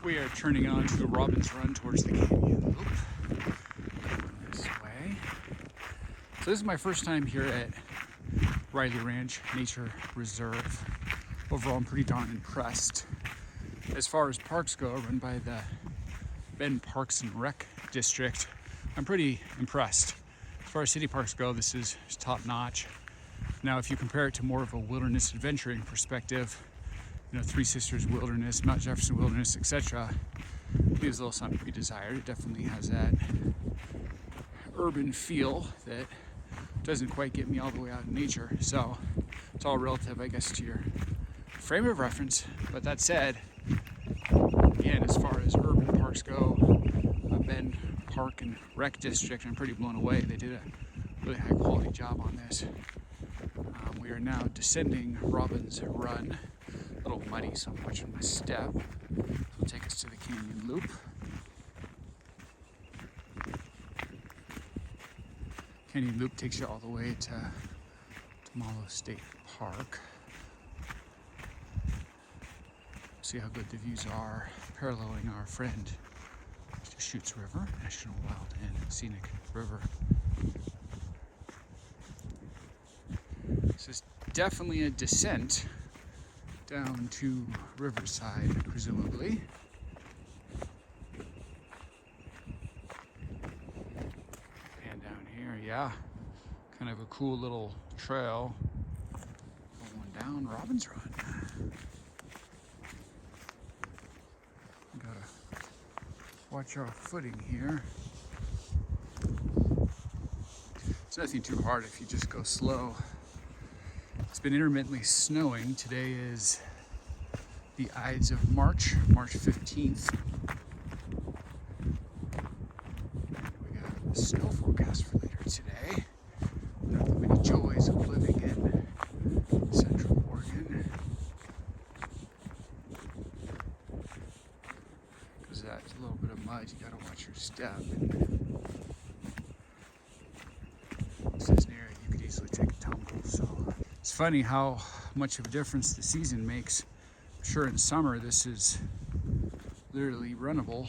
We are turning on to a Robin's Run towards the canyon loop. This way. So this is my first time here at Riley Ranch Nature Reserve. Overall, I'm pretty darn impressed. As far as parks go, run by the Bend Parks and Rec District, I'm pretty impressed. As far as city parks go, this is top notch. Now, if you compare it to more of a wilderness adventuring perspective, you know, Three Sisters Wilderness, Mount Jefferson Wilderness, etc., leaves a little something to be desired. It definitely has that urban feel that doesn't quite get me all the way out in nature. So it's all relative, I guess, to your frame of reference. But that said, again, as far as urban parks go, Bend Park and Rec District, I'm pretty blown away. They did a really high quality job on this. We are now descending Robin's Run. A little muddy, so I'm watching my step. It'll take us to the canyon loop. Canyon loop takes you all the way to Tomalo State Park. See how good the views are, paralleling our friend Deschutes River, National Wild and Scenic River. This is definitely a descent down to Riverside, presumably. And down here, yeah, kind of a cool little trail going down Robin's Run. Gotta watch our footing here. It's nothing too hard if you just go slow. It's been intermittently snowing. Today is the Ides of March, March 15th. We got a snow forecast for later today. One of the many joys of living in Central Oregon. Because that's a little bit of mud, you gotta watch your step. This is an area you could easily take a tumble, so. It's funny how much of a difference the season makes. I'm sure in summer this is literally runnable.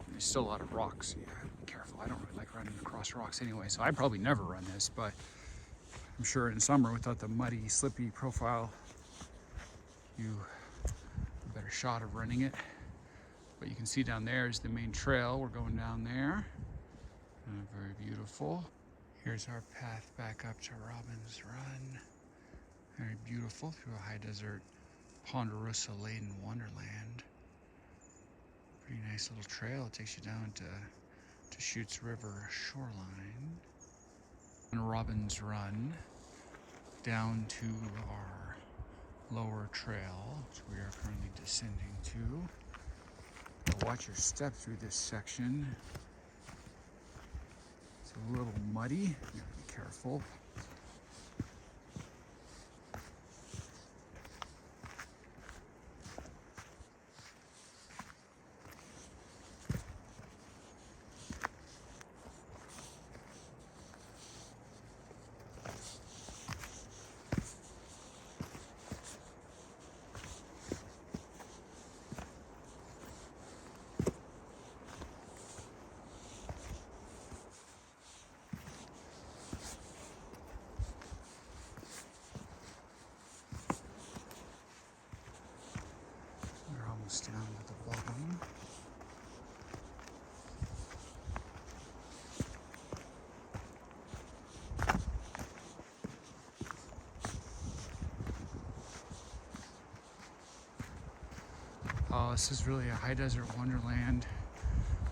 There's still a lot of rocks. Yeah, be careful. I don't really like running across rocks anyway, so I'd probably never run this, but I'm sure in summer without the muddy, slippy profile, you have a better shot of running it. What you can see down there is the main trail. We're going down there. Very beautiful. Here's our path back up to Robin's Run. Very beautiful through a high desert, ponderosa laden wonderland. Pretty nice little trail. It takes you down to Deschutes River Shoreline. And Robin's Run down to our lower trail, which we are currently descending to. Watch your step through this section. It's a little muddy, you gotta be careful. Down to the bottom. Oh, this is really a high desert wonderland.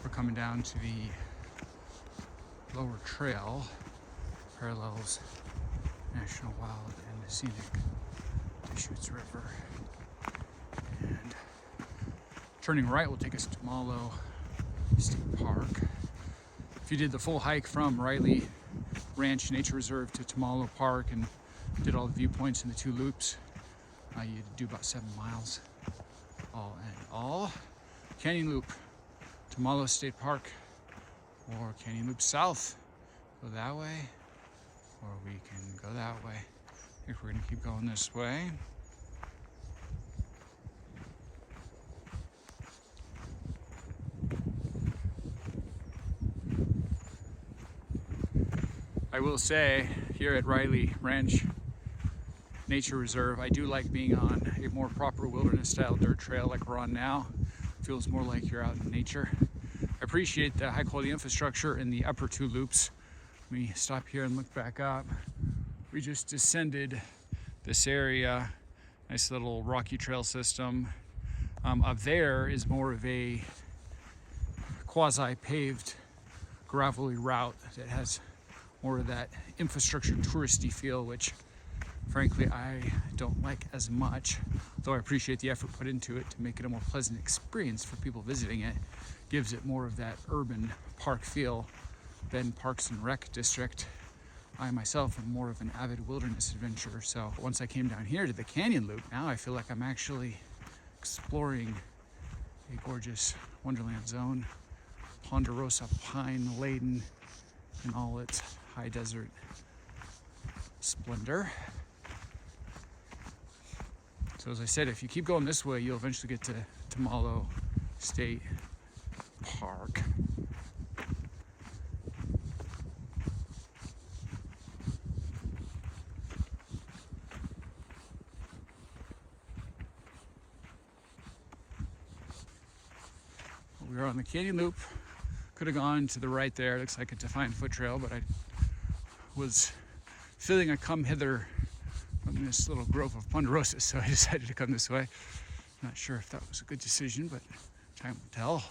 We're coming down to the lower trail, parallels National Wild and Scenic Deschutes River. And turning right will take us to Tomalo State Park. If you did the full hike from Riley Ranch Nature Reserve to Tomalo Park and did all the viewpoints and the two loops, you'd do about 7 miles all in all. Canyon Loop, Tomalo State Park, or Canyon Loop South. Go that way, or we can go that way. I think we're gonna keep going this way. I will say, here at Riley Ranch Nature Reserve, I do like being on a more proper wilderness style dirt trail like we're on now. Feels more like you're out in nature. I appreciate the high quality infrastructure in the upper two loops. Let me stop here and look back up. We just descended this area, nice little rocky trail system. Up there is more of a quasi-paved gravelly route that has more of that infrastructure touristy feel, which frankly I don't like as much, though I appreciate the effort put into it to make it a more pleasant experience for people visiting it. Gives it more of that urban park feel than Parks and Rec district. I myself am more of an avid wilderness adventurer, so once I came down here to the canyon loop, now I feel like I'm actually exploring a gorgeous wonderland zone, ponderosa pine laden in all its high desert splendor. So as I said, if you keep going this way, you'll eventually get to Tamalo State Park. We are on the canyon loop. Could have gone to the right there. Looks like a defined foot trail, but I was feeling a come hither from this little grove of ponderosa, so I decided to come this way. Not sure if that was a good decision, but time will tell.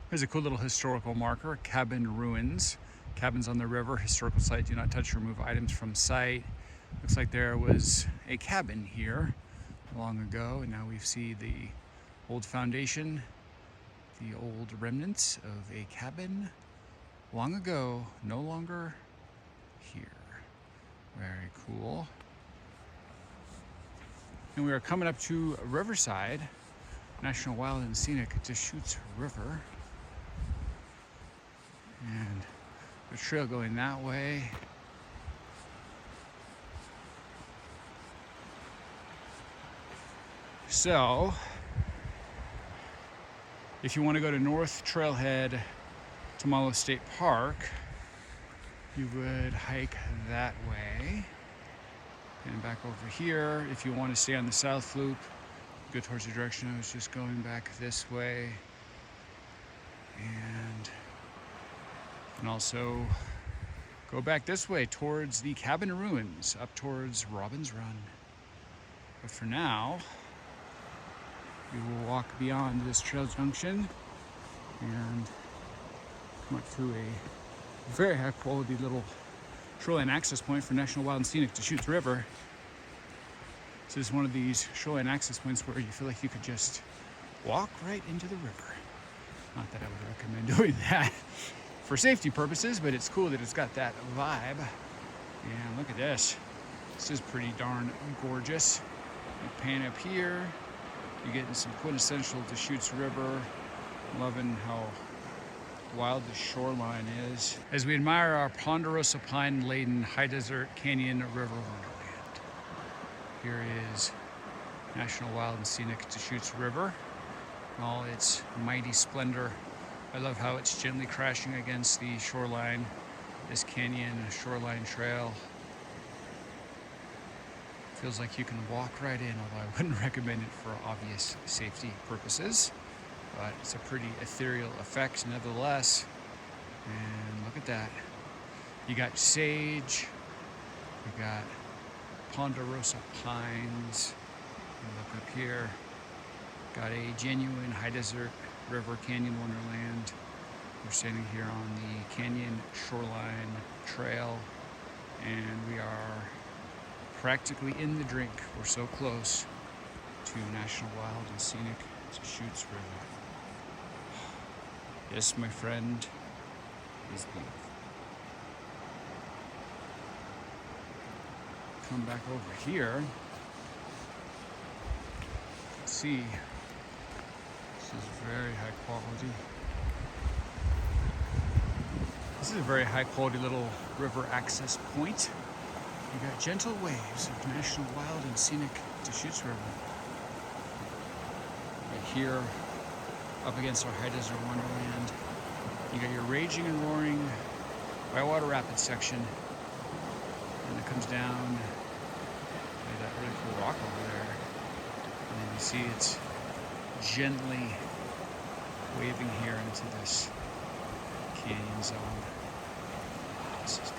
Here's a cool little historical marker, cabin ruins. Cabins on the river, historical site, do not touch or remove items from site. Looks like there was a cabin here long ago, and now we see the old foundation, the old remnants of a cabin long ago, no longer here. Very cool. And we are coming up to Riverside, National Wild and Scenic Deschutes River. And the trail going that way. So, if you want to go to North Trailhead Tamalo State Park, you would hike that way. And back over here, if you want to stay on the south loop, go towards the direction I was just going back this way. And you can also go back this way towards the cabin ruins, up towards Robbins Run. But for now, we will walk beyond this trail junction and come up to a very high quality little shoreline access point for National Wild and Scenic Deschutes River. This is one of these shoreline access points where you feel like you could just walk right into the river. Not that I would recommend doing that for safety purposes, but it's cool that it's got that vibe. And look at this. This is pretty darn gorgeous. You pan up here, you're getting some quintessential Deschutes River. Loving how wild the shoreline is as we admire our ponderosa pine-laden high desert canyon river wonderland. Here is National Wild and Scenic Deschutes River, all its mighty splendor. I love how it's gently crashing against the shoreline, this canyon shoreline trail. Feels like you can walk right in, although I wouldn't recommend it for obvious safety purposes. But it's a pretty ethereal effect nevertheless. And look at that. You got sage, you got ponderosa pines. And look up here, got a genuine high desert river canyon wonderland. We're standing here on the canyon shoreline trail, and we are practically in the drink. We're so close to National Wild and Scenic Deschutes River. This, my friend, is beautiful. Come back over here. See, this is very high quality. This is a very high quality little river access point. You got gentle waves of National Wild and Scenic Deschutes River. Right here, up against our high desert wonderland, you got your raging and roaring whitewater rapids section, and it comes down by that really cool rock over there, and then you see it's gently waving here into this canyon zone. This is beautiful.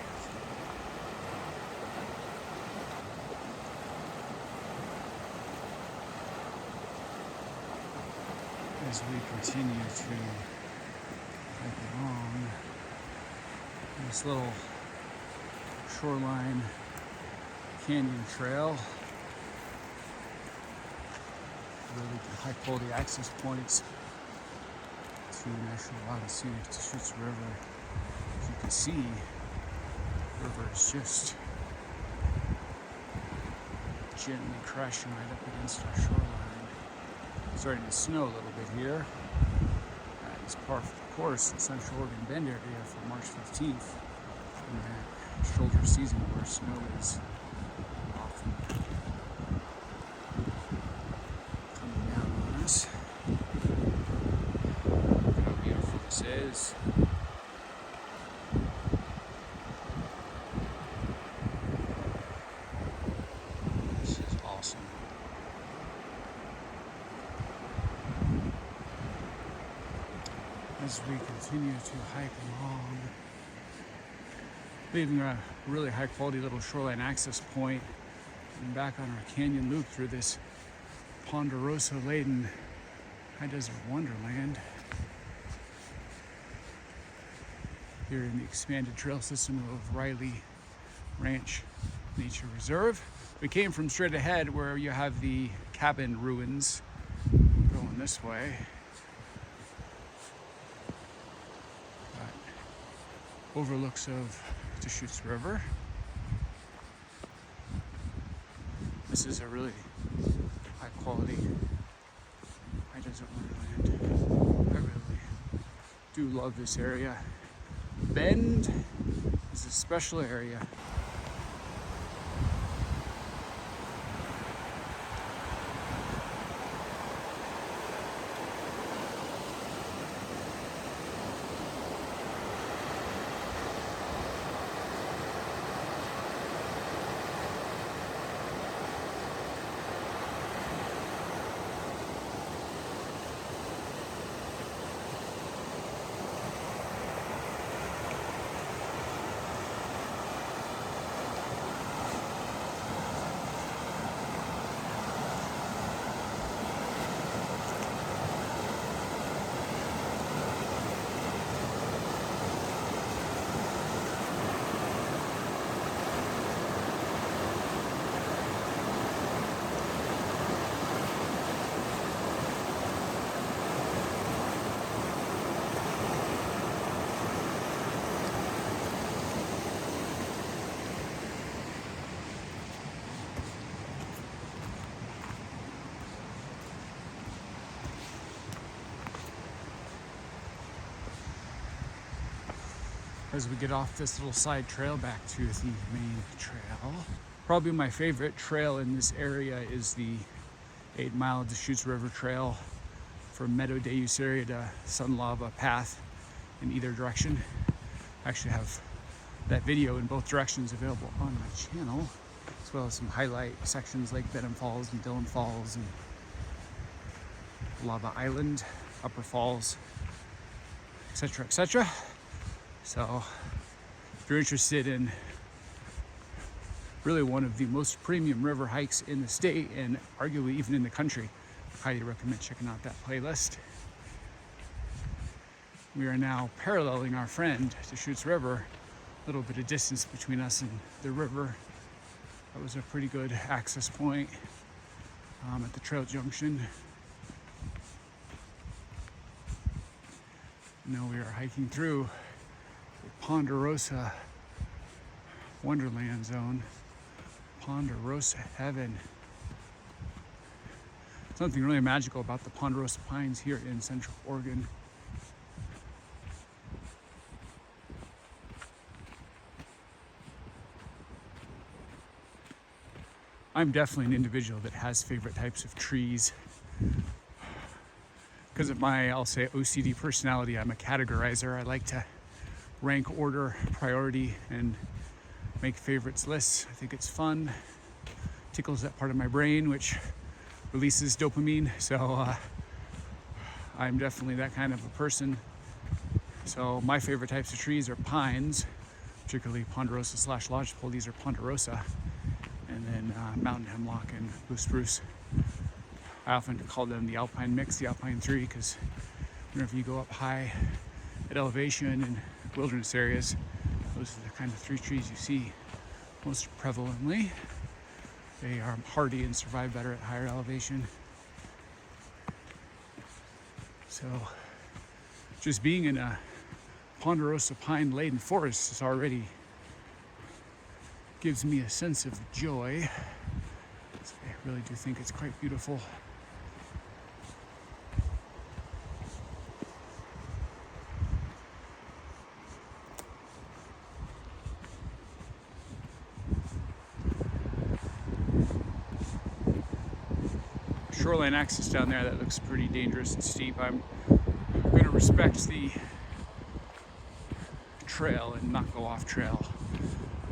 As we continue to hike along this little shoreline canyon trail, really high quality access points to National Wild and Scenic Deschutes River. As you can see, the river is just gently crashing right up against our shoreline. Starting to snow a little bit here. It's par for the course in Central Oregon Bend area for March 15th, in that shoulder season where snow is often coming down on us. Look how beautiful this is. This is awesome. As we continue to hike along, leaving a really high quality little shoreline access point and back on our canyon loop through this ponderosa laden high desert wonderland here in the expanded trail system of Riley Ranch Nature Reserve. We came from straight ahead where you have the cabin ruins going this way. Overlooks of Deschutes River. This is a really high quality high desert wonderland. I really do love this area. Bend is a special area. as we get off this little side trail back to the main trail. Probably my favorite trail in this area is the 8-mile Deschutes River Trail from Meadow Deschutes area to Sun Lava Path in either direction. I actually have that video in both directions available on my channel, as well as some highlight sections like Benham Falls and Dillon Falls and Lava Island, Upper Falls, etc., etc. So if you're interested in really one of the most premium river hikes in the state and arguably even in the country, I highly recommend checking out that playlist. We are now paralleling our friend Deschutes River, a little bit of distance between us and the river. That was a pretty good access point at the trail junction. Now we are hiking through the Ponderosa Wonderland Zone. Ponderosa heaven. Something really magical about the Ponderosa pines here in Central Oregon. I'm definitely an individual that has favorite types of trees. Because of my, I'll say, OCD personality, I'm a categorizer. I like to rank, order, priority, and make favorites lists. I think it's fun. Tickles that part of my brain, which releases dopamine. So I'm definitely that kind of a person. So my favorite types of trees are pines, particularly ponderosa / lodgepole. These are ponderosa. And then mountain hemlock and blue spruce. I often call them the alpine mix, the alpine three, because whenever you go up high at elevation in wilderness areas, those are the kind of three trees you see most prevalently. They are hardy and survive better at higher elevation. So just being in a ponderosa pine laden forest is already gives me a sense of joy. So I really do think it's quite beautiful. Shoreline access down there, that looks pretty dangerous and steep. I'm going to respect the trail and not go off trail.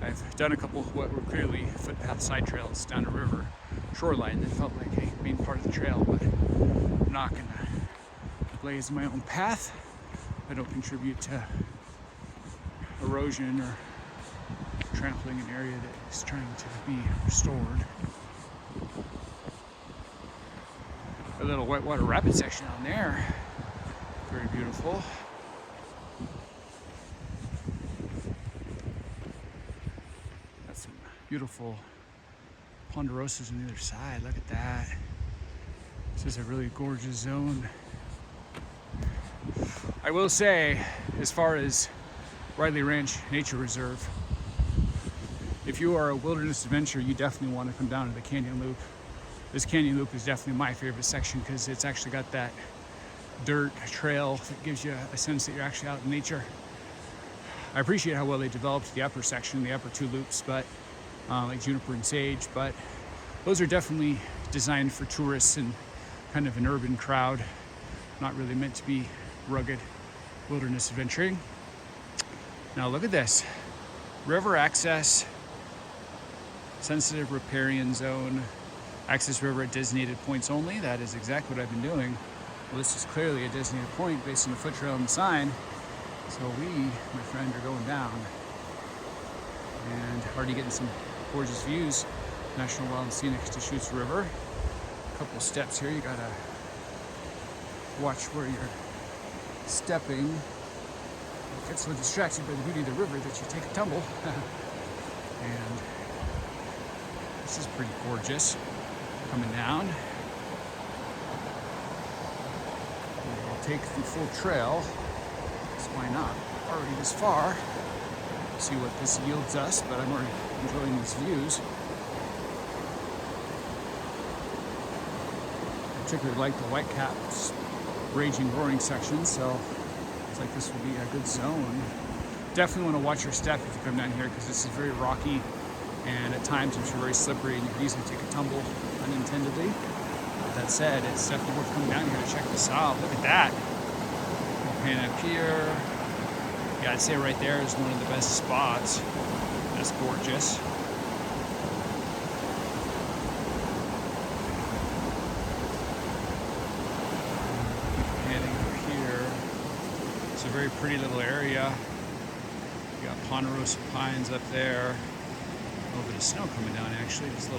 I've done a couple of what were clearly footpath side trails down a river shoreline that felt like a main part of the trail, but I'm not going to blaze my own path. I don't contribute to erosion or trampling an area that is trying to be restored. A little whitewater rapid section on there, very beautiful. Beautiful ponderosas on the other side. Look at that. This is a really gorgeous zone. I will say, as far as Riley Ranch Nature Reserve, if you are a wilderness adventurer, you definitely want to come down to the canyon loop. This canyon loop is definitely my favorite section because it's actually got that dirt trail that gives you a sense that you're actually out in nature. I appreciate how well they developed the upper section, the upper two loops, but like juniper and sage, but those are definitely designed for tourists and kind of an urban crowd, not really meant to be rugged wilderness adventuring. Now look at this, river access, sensitive riparian zone, access river at designated points only. That is exactly what I've been doing. Well, this is clearly a designated point based on the foot trail and the sign. So we, my friend, are going down and already getting some gorgeous views. National Wild and Scenic Deschutes River. A couple of steps here, you gotta watch where you're stepping. You get so distracted by the beauty of the river that you take a tumble. And this is pretty gorgeous. Coming down. We'll take the full trail, so why not? Already this far. See what this yields us, but I'm already enjoying these views. I particularly like the Whitecap's raging, roaring section, so it's like this would be a good zone. Definitely want to watch your step if you come down here, because this is very rocky and at times I'm sure very slippery and you can easily take a tumble unintendedly. With that said, it's definitely worth coming down here to check this out. Look at that. And up here, yeah, I'd say right there is one of the best spots. That's gorgeous. Heading up here, it's a very pretty little area. You got ponderosa pines up there. A little bit of snow coming down actually, just a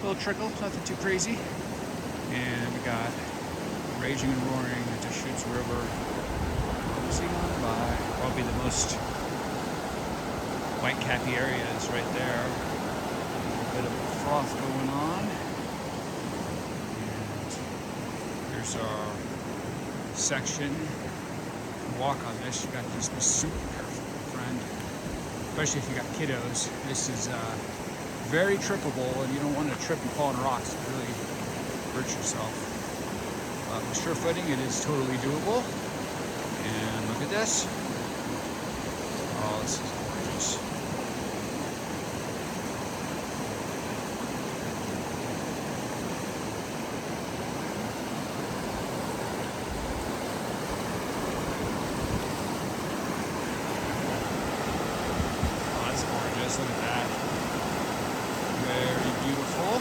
little trickle, nothing too crazy. And we got raging and roaring Deschutes River. Cruising on by. Probably the most white cappy area is right there. A little bit of froth going on. And here's our section. Walk on this, you got to just be super careful, my friend. Especially if you got kiddos. This is very trippable, and you don't want to trip and fall on rocks and really hurt yourself. With sure footing, it is totally doable. And look at this. Oh, this is gorgeous. Oh, that's gorgeous. Look at that. Very beautiful.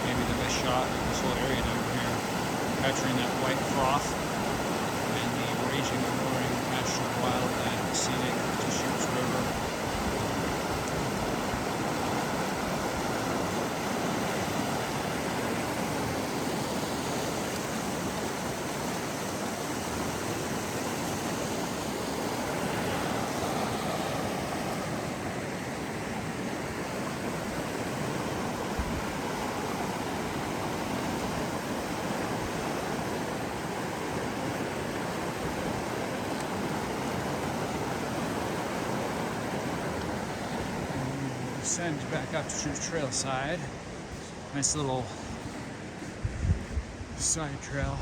Maybe the best shot of this whole area down here. Capturing that white froth. Raging and roaring national wildland scenic Deschutes River. Ascend back up to Deschutes Trail side. Nice little side trail.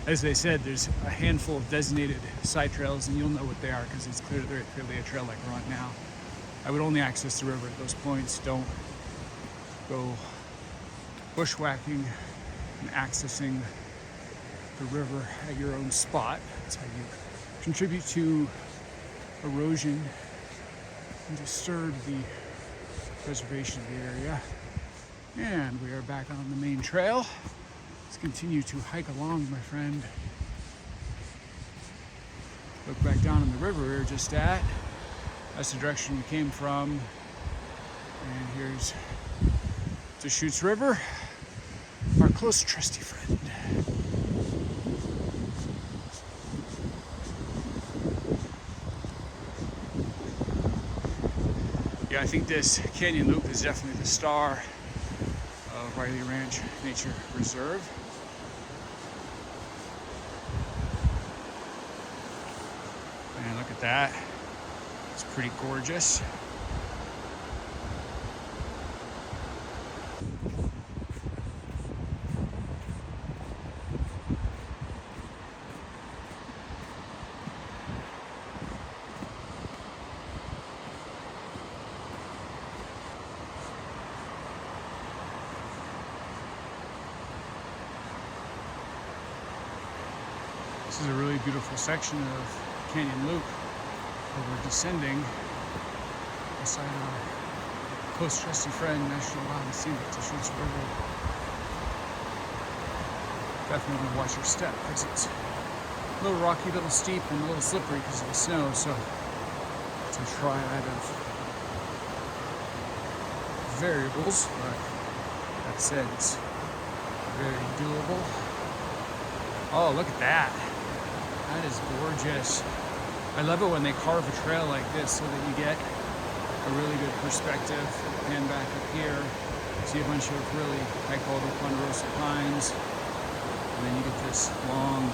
As they said, there's a handful of designated side trails, and you'll know what they are because it's very clearly a trail like we're on now. I would only access the river at those points. Don't go bushwhacking and accessing the river at your own spot. That's how you contribute to erosion and disturb the preservation of the area. And we are back on the main trail. Let's continue to hike along, my friend. Look back down on the river we were just at. That's the direction we came from. And here's Deschutes River, our close trusty friend. Yeah, I think this canyon loop is definitely the star of Riley Ranch Nature Reserve. And look at that. It's pretty gorgeous. This is a really beautiful section of Canyon Loop where we're descending beside our close trusty friend, National Wildland Scenic Deschutes River. Definitely watch your step because it's a little rocky, a little steep, and a little slippery because of the snow. So it's a triad of variables, but that said, it's very doable. Oh, look at that. That is gorgeous. I love it when they carve a trail like this so that you get a really good perspective. Pan back up here, see a bunch of really high quality ponderosa pines, and then you get this long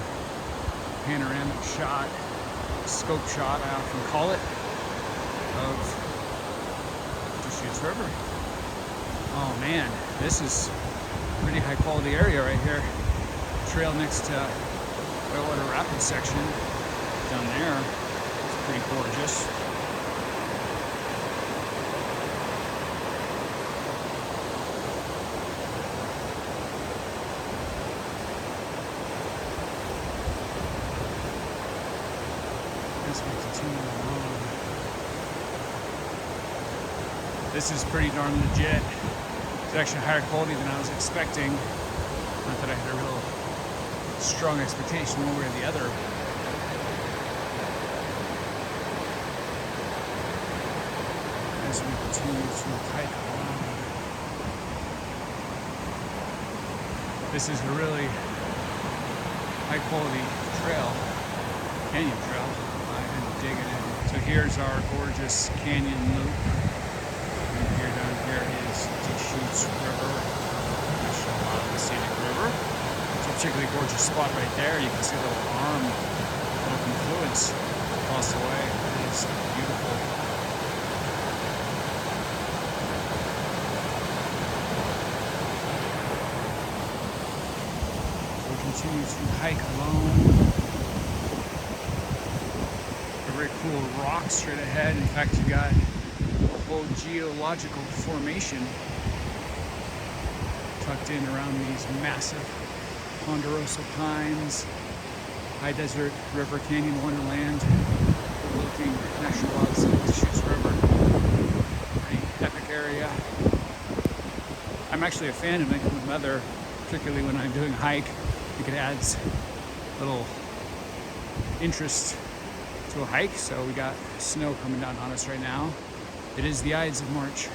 panoramic shot, scope shot, I often call it, of Deschutes River. Oh man, this is a pretty high quality area right here. Trail next to Whitewater Rapids section down there. It's pretty gorgeous. As we continue along, this is pretty darn legit. It's actually higher quality than I was expecting. Not that I had a real strong expectation one way or the other. As we continue to hike along, this is a really high quality trail, canyon trail. I'm digging it. So here's our gorgeous canyon loop. And here down here is Deschutes River, the scenic river. It's a particularly gorgeous spot right there. You can see a little arm of confluence across the way. It is beautiful. We continue to hike along. A very cool rock straight ahead. In fact, you got a whole geological formation tucked in around these massive ponderosa pines, high desert river canyon wonderland, overlooking national wildlife, Deschutes River. Pretty epic area. I'm actually a fan of inclement weather, particularly when I'm doing a hike. I think it adds a little interest to a hike. So we got snow coming down on us right now. It is the Ides of March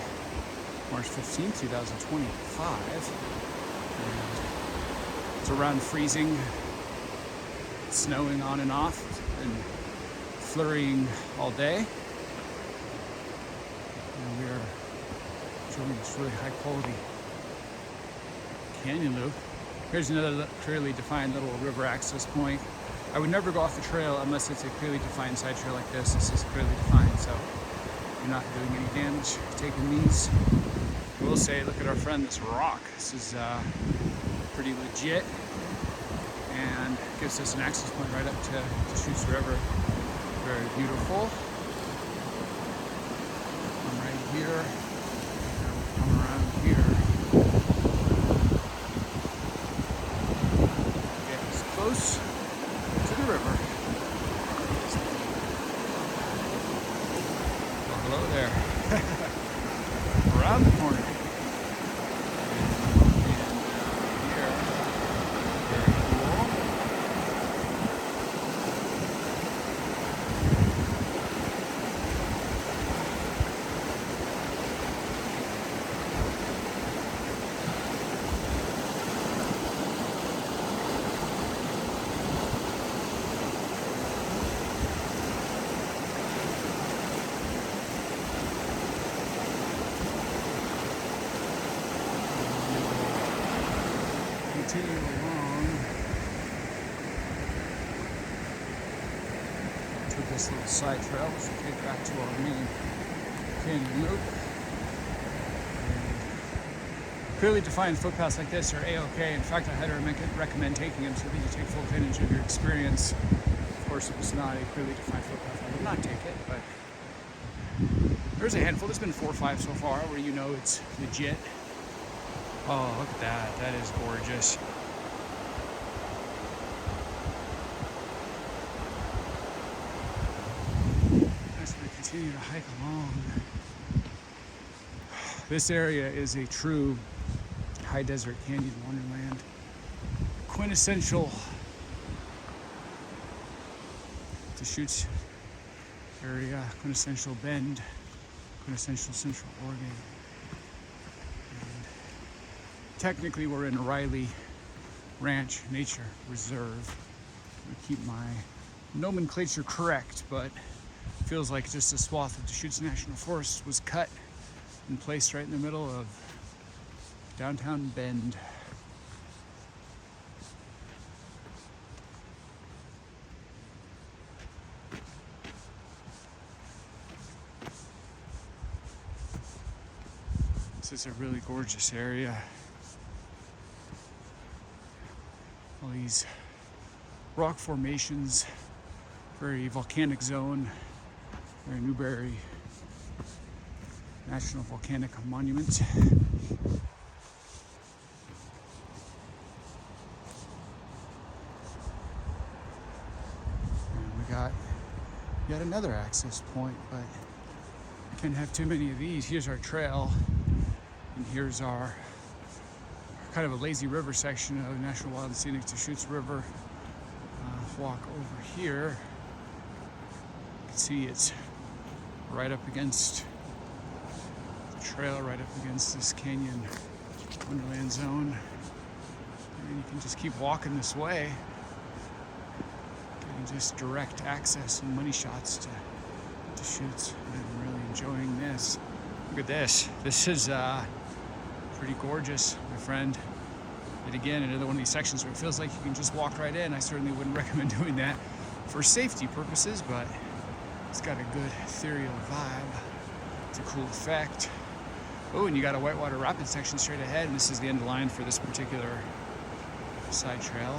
15th, 2025. And it's around freezing, snowing on and off, and flurrying all day. And we are showing this really high quality canyon loop. Here's another clearly defined little river access point. I would never go off the trail unless it's a clearly defined side trail like this. This is clearly defined, so you're not doing any damage taking these. I will say, look at our friend, this rock. This is pretty legit and gives us an access point right up to Deschutes River. Very beautiful. I'm right here. Come around here. Get as close to the river. Well, hello there. Around the corner. Continue along to this little side trail, which will take back to our main canyon loop. And clearly defined footpaths like this are A-OK. In fact, I had to recommend taking them so that you take full advantage of your experience. Of course, if it's not a clearly defined footpath, I would not take it, but there's a handful. There's been 4 or 5 so far where you know it's legit. Oh, look at that. That is gorgeous. As we continue to hike along, this area is a true high desert canyon wonderland. Quintessential Deschutes area, quintessential Bend, quintessential Central Oregon. Technically, we're in Riley Ranch Nature Reserve. I keep my nomenclature correct, but it feels like just a swath of Deschutes National Forest was cut and placed right in the middle of downtown Bend. This is a really gorgeous area. All these rock formations, very volcanic zone. Newberry National Volcanic Monument. Got yet another access point, but I can't have too many of these. Here's our trail, and here's our kind of a lazy river section of National Wild and Scenic Deschutes River. Walk over here. You can see it's right up against the trail, right up against this canyon wonderland zone. And you can just keep walking this way. Just direct access and money shots to Deschutes. I'm really enjoying this. Look at this. This is pretty gorgeous, my friend. And again, another one of these sections where it feels like you can just walk right in. I certainly wouldn't recommend doing that for safety purposes, but it's got a good ethereal vibe. It's a cool effect. Oh, and you got a whitewater rapid section straight ahead, and this is the end line for this particular side trail.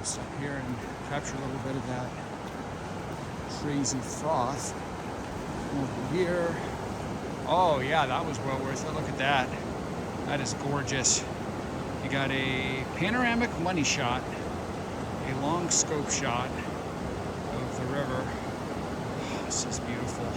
Stop here and capture a little bit of that crazy froth. Over here. Oh yeah, that was well worth it. Look at that. That is gorgeous. You got a panoramic money shot, a long scope shot of the river. Oh, this is beautiful.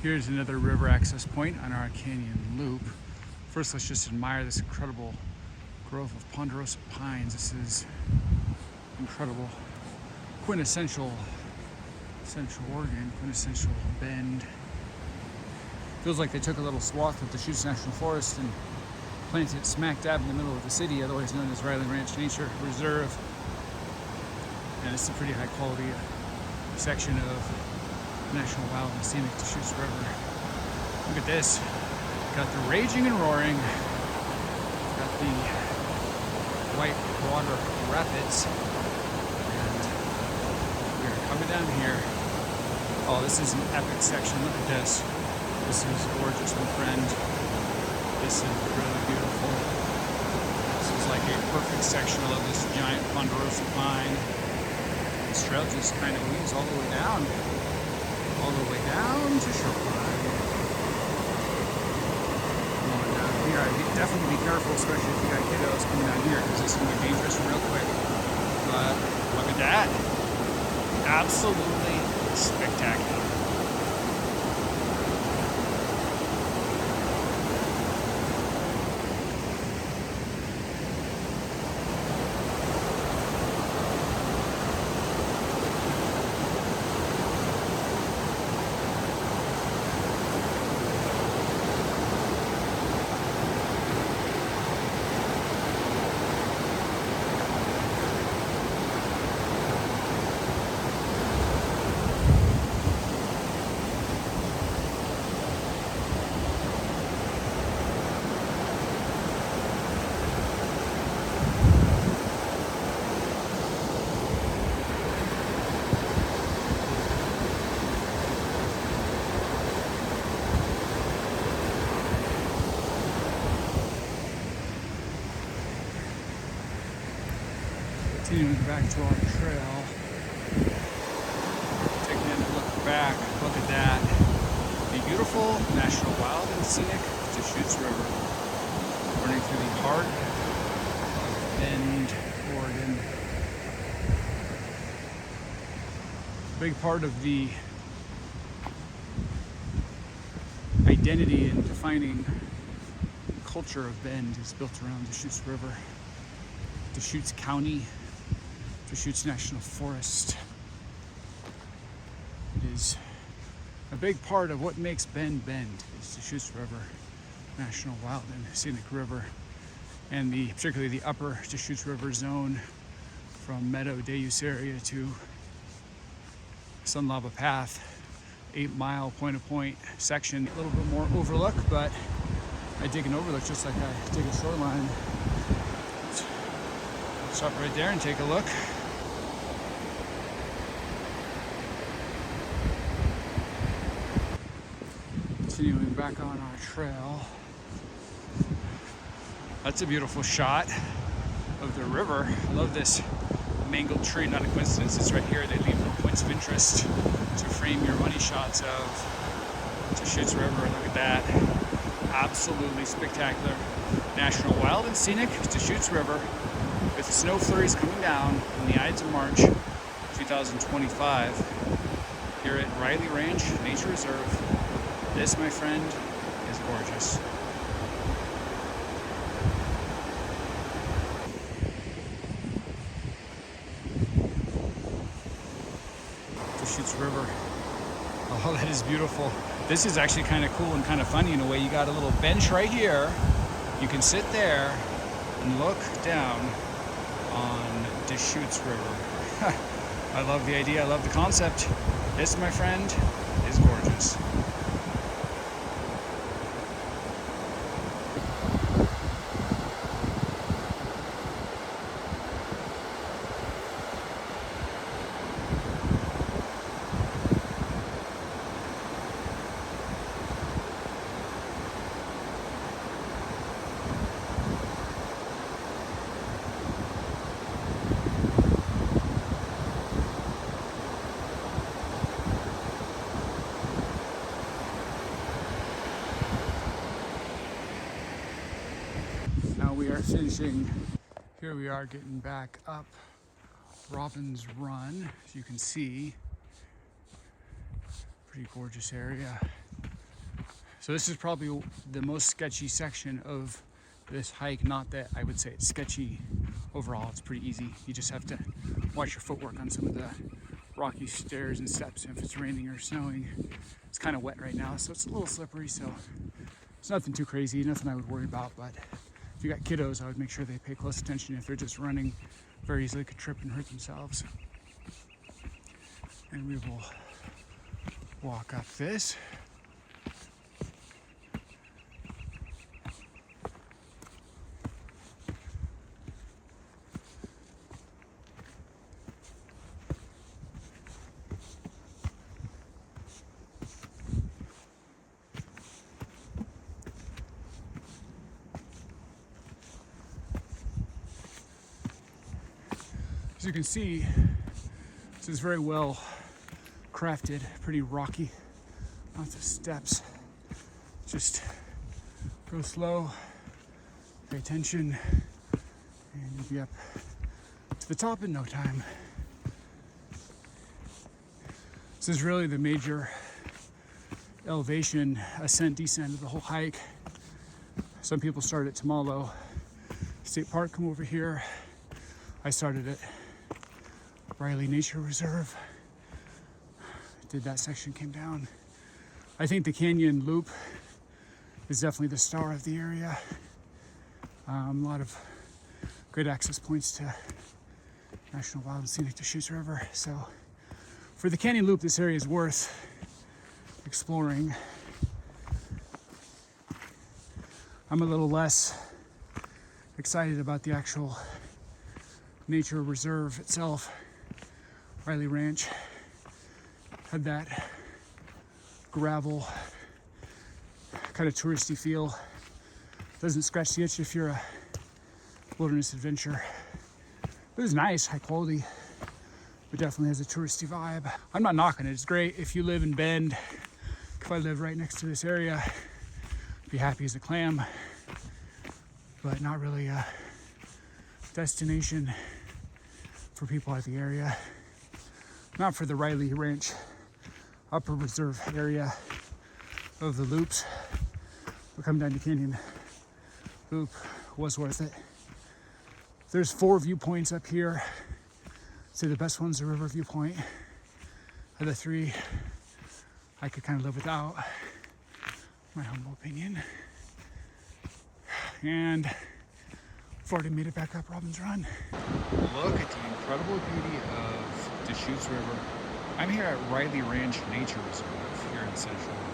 Here's another river access point on our canyon loop. First, let's just admire this incredible growth of ponderosa pines. This is incredible, quintessential Central Oregon, quintessential Bend. Feels like they took a little swath of the Deschutes National Forest and planted it smack dab in the middle of the city, otherwise known as Riley Ranch Nature Reserve. And it's a pretty high quality section of National Wild and Scenic Deschutes River. Look at this. Got the raging and roaring. Got the white water rapids. And we're coming down here. Oh, this is an epic section. Look at this. This is gorgeous, my friend. This is really beautiful. This is like a perfect section of this giant ponderosa pine. This trail just kind of leads all the way down. All the way down to Shoreline. Going down here, definitely be careful, especially if you got kiddos coming down here, because this can be dangerous real quick. But look at that. Absolutely spectacular. Continuing back to our trail, taking a look back, look at that. The beautiful National Wild and Scenic Deschutes River, running through the heart of Bend, Oregon. A big part of the identity and defining culture of Bend is built around Deschutes River, Deschutes County, Deschutes National Forest. It is a big part of what makes Bend Bend, is Deschutes River, National Wild and Scenic River. and particularly the upper Deschutes River zone from Meadow Deschutes area to Sun Lava Path, 8-mile point-to-point section. A little bit more overlook, but I dig an overlook just like I dig a shoreline. Let's stop right there and take a look. Continuing back on our trail. That's a beautiful shot of the river. I love this mangled tree, not a coincidence. It's right here. They leave little points of interest to frame your money shots of Deschutes River. Look at that. Absolutely spectacular. National Wild and Scenic Deschutes River with snow flurries coming down on the Ides of March 2025 here at Riley Ranch Nature Reserve. This, my friend, is gorgeous. Deschutes River. Oh, that is beautiful. This is actually kind of cool and kind of funny in a way. You got a little bench right here. You can sit there and look down on Deschutes River. I love the idea. I love the concept. This, my friend, is gorgeous. We are finishing, here we are getting back up Robin's Run, as you can see. Pretty gorgeous area. So this is probably the most sketchy section of this hike. Not that I would say it's sketchy overall, it's pretty easy. You just have to watch your footwork on some of the rocky stairs and steps if it's raining or snowing. It's kind of wet right now, so it's a little slippery, so it's nothing too crazy, nothing I would worry about, but if you got kiddos, I would make sure they pay close attention. If they're just running, very easily could trip and hurt themselves. And we will walk up this. As you can see, this is very well crafted, pretty rocky, lots of steps. Just go slow, pay attention, and you'll be up to the top in no time. This is really the major elevation ascent descent of the whole hike. Some people start at Tamalo State Park, come over here. I started at Riley Nature Reserve. Did that section, came down. I think the canyon loop is definitely the star of the area. A lot of great access points to National Wild and Scenic Deschutes River. So for the canyon loop, this area is worth exploring. I'm a little less excited about the actual nature reserve itself. Riley Ranch had that gravel, kind of touristy feel. Doesn't scratch the itch if you're a wilderness adventure. It was nice, high quality, but definitely has a touristy vibe. I'm not knocking it, it's great if you live in Bend. If I lived right next to this area, I'd be happy as a clam, but not really a destination for people out of the area. Not for the Riley Ranch upper reserve area of the loops. We'll come down to Canyon Loop, was worth it. There's 4 viewpoints up here. I'd say the best one's the river viewpoint. Of the 3, I could kind of live without, my humble opinion. And already made it back up Robbins Run. Look at the incredible beauty of Deschutes River. I'm here at Riley Ranch Nature Reserve here in Central